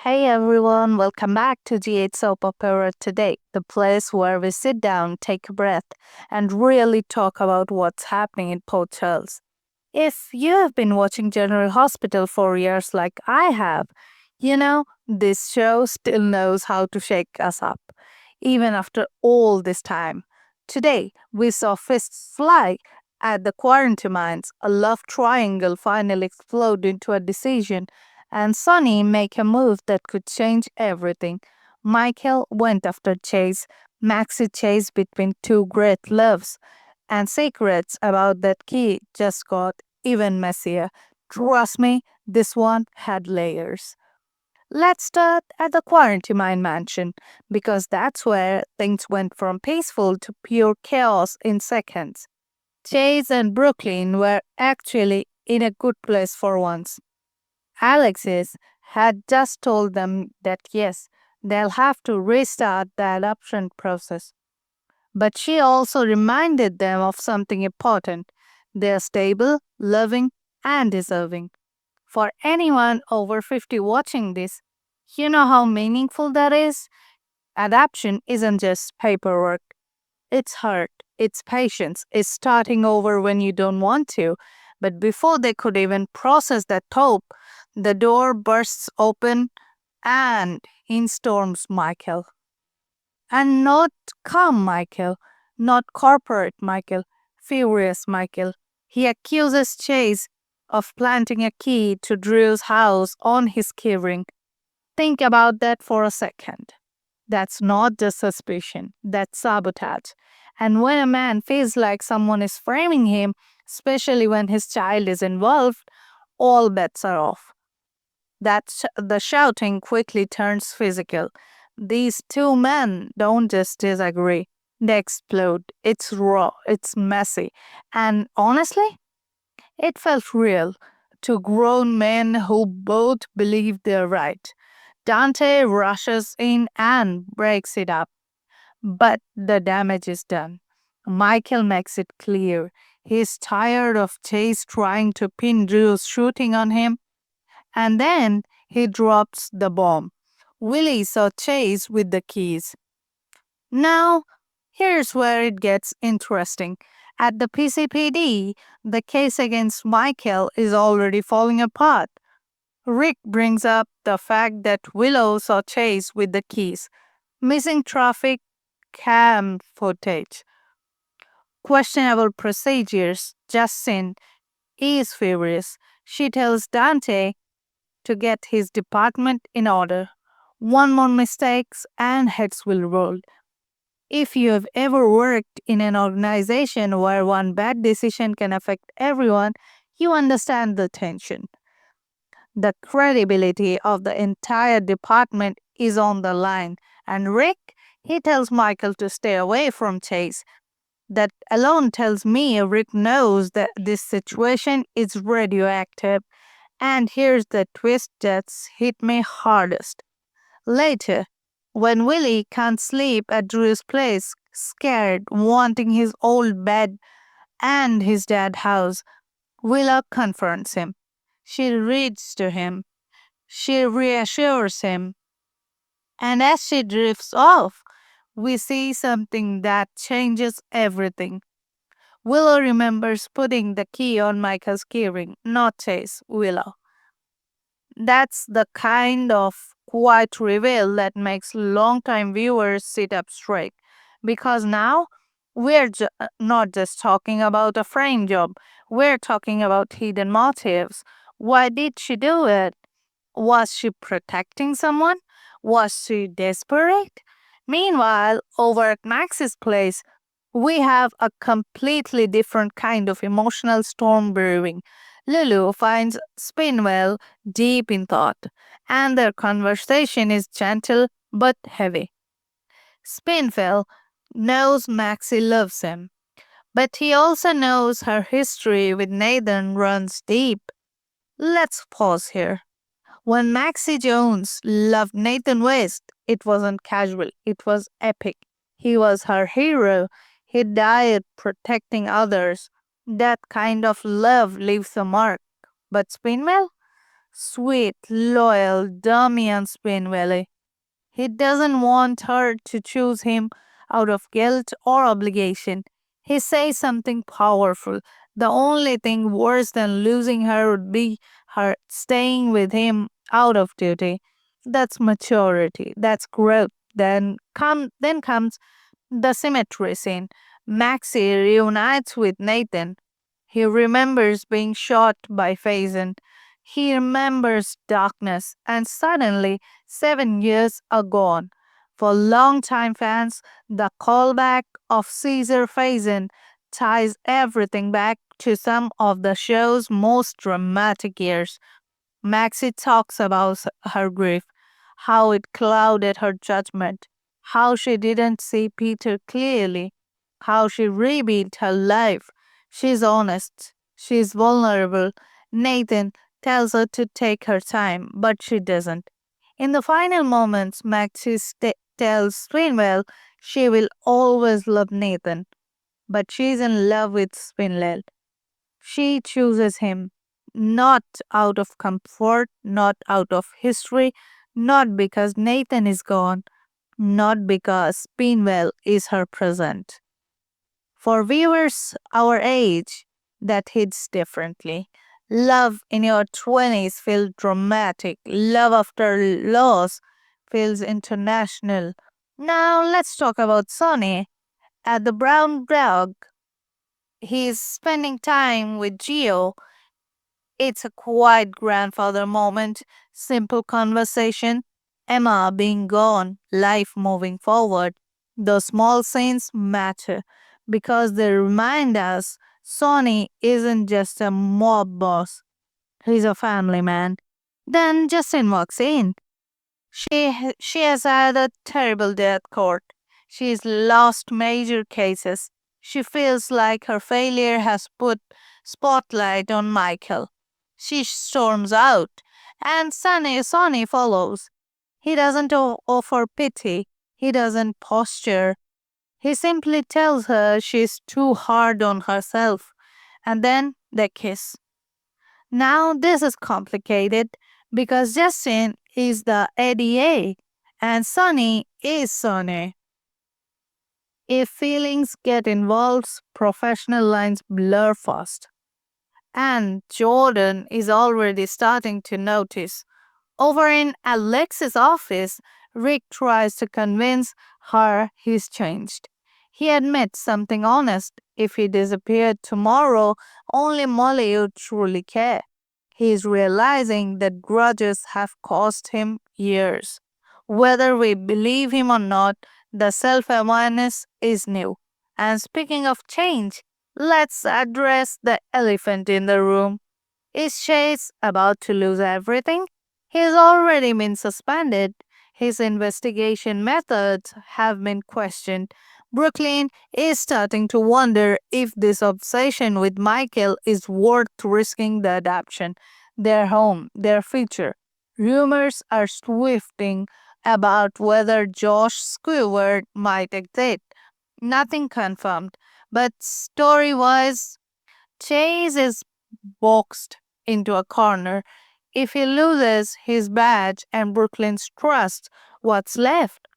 Hey everyone, welcome back to G8 Soap Opera Today, the place where we sit down, take a breath, and really talk about what's happening in Port Charles. If you have been watching General Hospital for years like I have, this show still knows how to shake us up, even after all this time. Today, we saw fists fly at the quarantine mines, a love triangle finally explode into a decision, and Sonny make a move that could change everything. Michael went after Chase, Maxi chase between two great loves, and secrets about that key just got even messier. Trust me, this one had layers. Let's start at the quarantine mansion because that's where things went from peaceful to pure chaos in seconds. Chase and Brooklyn were actually in a good place for once. Alexis had just told them that yes, they'll have to restart the adoption process. But she also reminded them of something important. They're stable, loving, and deserving. For anyone over 50 watching this, you know how meaningful that is? Adoption isn't just paperwork, it's hurt, it's patience, it's starting over when you don't want to. But before they could even process that hope, the door bursts open and in storms Michael. And not calm Michael, not corporate Michael, furious Michael. He accuses Chase of planting a key to Drew's house on his keyring. Think about that for a second. That's not just suspicion, that's sabotage. And when a man feels like someone is framing him, especially when his child is involved, all bets are off. The shouting quickly turns physical. These two men don't just disagree, they explode. It's raw, it's messy, and honestly, it felt real. Two grown men who both believe they're right. Dante rushes in and breaks it up, but the damage is done. Michael makes it clear he's tired of Chase trying to pin Drew's shooting on him, and then he drops the bomb. Willie saw Chase with the keys. Now, here's where it gets interesting. At the PCPD, the case against Michael is already falling apart. Rick brings up the fact that Willow saw Chase with the keys, missing traffic cam footage, questionable procedures. Justin is furious. She tells Dante to get his department in order. One more mistakes and heads will roll. If you have ever worked in an organization where one bad decision can affect everyone, you understand the tension. The credibility of the entire department is on the line, and Rick, he tells Michael to stay away from Chase. That alone tells me Rick knows that this situation is radioactive. And here's the twist that's hit me hardest. Later, when Willie can't sleep at Drew's place, scared, wanting his old bed and his dad's house, Willa confronts him. She reads to him. She reassures him. And as she drifts off, we see something that changes everything. Willow remembers putting the key on Michael's keyring, not Chase, Willow. That's the kind of quiet reveal that makes longtime viewers sit up straight. Because now we're not just talking about a frame job, we're talking about hidden motives. Why did she do it? Was she protecting someone? Was she desperate? Meanwhile, over at Max's place, we have a completely different kind of emotional storm brewing. Lulu finds Spinwell deep in thought, and their conversation is gentle but heavy. Spinwell knows Maxie loves him, but he also knows her history with Nathan runs deep. Let's pause here. When Maxie Jones loved Nathan West, it wasn't casual, it was epic. He was her hero. He died protecting others. That kind of love leaves a mark. But Spinwell? Sweet, loyal Damian Spinwelly. He doesn't want her to choose him out of guilt or obligation. He says something powerful. The only thing worse than losing her would be her staying with him out of duty. That's maturity. That's growth. Then comes the symmetry scene. Maxie reunites with Nathan. He remembers being shot by Faison. He remembers darkness, and suddenly 7 years are gone. For longtime fans, the callback of Caesar Faison ties everything back to some of the show's most dramatic years. Maxie talks about her grief, how it clouded her judgment, how she didn't see Peter clearly, how she rebuilt her life. She's honest, she's vulnerable. Nathan tells her to take her time, but she doesn't. In the final moments, Maxie tells Swinwell she will always love Nathan, but she's in love with Swinwell. She chooses him not out of comfort, not out of history, not because Nathan is gone, not because Spinwell is her present. For viewers our age, that hits differently. Love in your 20s feels dramatic. Love after loss feels international. Now let's talk about Sonny. At the Brown Dog, he's spending time with Geo. It's a quiet grandfather moment, simple conversation, Emma being gone, life moving forward. Those small scenes matter because they remind us Sonny isn't just a mob boss, he's a family man. Then Justin walks in. She has had a terrible day at court. She's lost major cases. She feels like her failure has put spotlight on Michael. She storms out, and Sonny follows. He doesn't offer pity. He doesn't posture. He simply tells her she's too hard on herself. And then they kiss. Now, this is complicated because Justin is the ADA and Sonny is Sonny. If feelings get involved, professional lines blur fast. And Jordan is already starting to notice. Over in Alex's office, Rick tries to convince her he's changed. He admits something honest. If he disappeared tomorrow, only Molly would truly care. He's realizing that grudges have cost him years. Whether we believe him or not, the self awareness is new. And speaking of change, let's address the elephant in the room. Is Chase about to lose everything? He's already been suspended. His investigation methods have been questioned. Brooklyn is starting to wonder if this obsession with Michael is worth risking the adoption, their home, their future. Rumors are swifting about whether Josh Squidward might exit. Nothing confirmed, but story wise, Chase is boxed into a corner. If he loses his badge and Brooklyn's trust, what's left?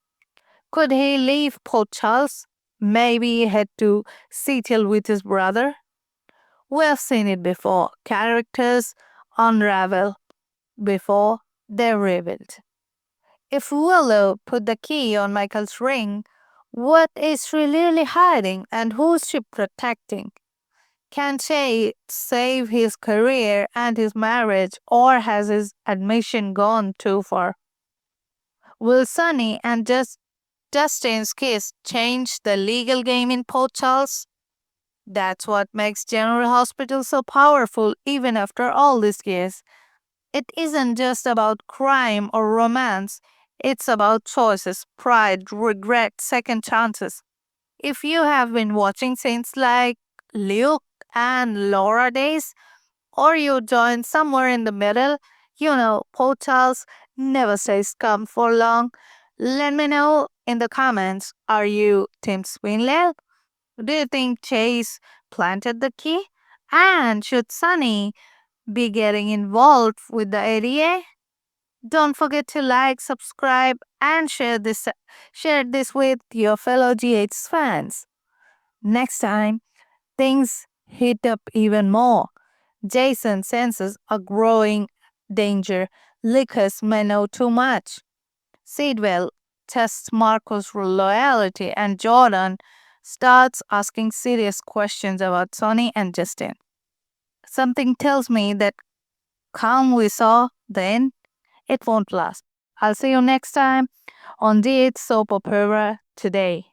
Could he leave Port Charles? Maybe head to Seattle with his brother? We've seen it before. Characters unravel before they're revealed. If Willow put the key on Michael's ring, what is she really hiding and who's she protecting? Can Shay save his career and his marriage, or has his admission gone too far? Will Sunny and Justin's case change the legal game in Port Charles? That's what makes General Hospital so powerful even after all these years. It isn't just about crime or romance, it's about choices, pride, regret, second chances. If you have been watching things like Luke and Laura Days, or you join somewhere in the middle, portals never stays calm for long. Let me know in the comments. Are you Tim Swinley? Do you think Chase planted the key? And should Sunny be getting involved with the ADA? Don't forget to like, subscribe, and share this with your fellow GH fans. Next time, things heat up even more. Jason senses a growing danger. Lucas may know too much. Sidwell tests Marco's loyalty, and Jordan starts asking serious questions about Sonny and Justin. Something tells me that calm we saw then, it won't last. I'll see you next time on the Soap Opera Today.